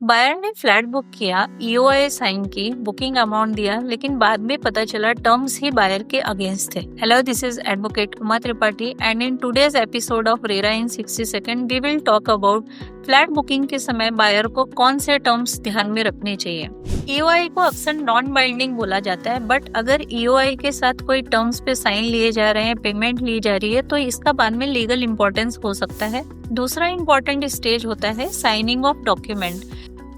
Buyer ने flat book किया, EOI sign की, बुकिंग अमाउंट दिया, लेकिन बाद में पता चला टर्म्स ही बायर के अगेंस्ट थे। Hello, this is advocate Uma Tripathi and in today's episode of RERA in 60 second we will talk about flat booking के समय बायर को कौन से टर्म्स ध्यान में रखने चाहिए। ईओआई को अक्सर नॉन बाइंडिंग बोला जाता है, बट अगर ईओआई के साथ कोई टर्म्स पे साइन लिए जा रहे हैं, पेमेंट ली जा रही है, तो इसका बाद में लीगल इंपॉर्टेंस हो सकता है। दूसरा इंपॉर्टेंट स्टेज होता है signing of document.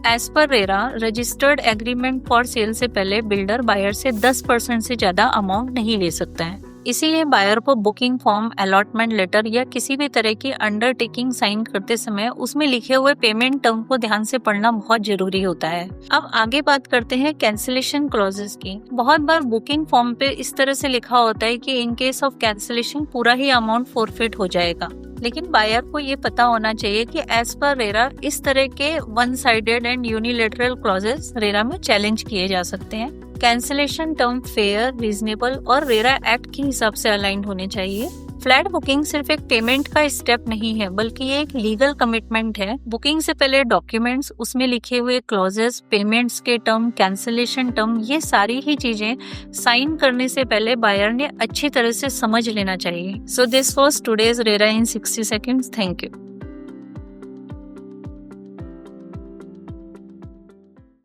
As per RERA, registered agreement for sale से पहले बिल्डर बायर से 10% से ज्यादा अमाउंट नहीं ले सकता है। इसीलिए बायर को बुकिंग फॉर्म, अलॉटमेंट लेटर या किसी भी तरह की अंडरटेकिंग साइन करते समय उसमें लिखे हुए पेमेंट टर्म को ध्यान से पढ़ना बहुत जरूरी होता है। अब आगे बात करते हैं कैंसिलेशन क्लॉजेस की। बहुत बार बुकिंग फॉर्म पे इस तरह से लिखा होता है कि इन केस ऑफ कैंसिलेशन पूरा ही अमाउंट फोरफिट हो जाएगा, लेकिन बायर को ये पता होना चाहिए कि एज पर रेरा इस तरह के one sided and unilateral clauses RERA में चैलेंज किए जा सकते हैं। कैंसिलेशन टर्म फेयर, रीजनेबल और रेरा एक्ट के हिसाब से अलाइंड होने चाहिए। फ्लैट बुकिंग सिर्फ एक पेमेंट का स्टेप नहीं है, बल्कि ये एक लीगल कमिटमेंट है। बुकिंग से पहले डॉक्यूमेंट्स, उसमें लिखे हुए क्लॉजेस, पेमेंट्स के टर्म, कैंसिलेशन टर्म, ये सारी ही चीजें साइन करने से पहले बायर ने अच्छी तरह से समझ लेना चाहिए। So this was today's RERA in 60 seconds. Thank you.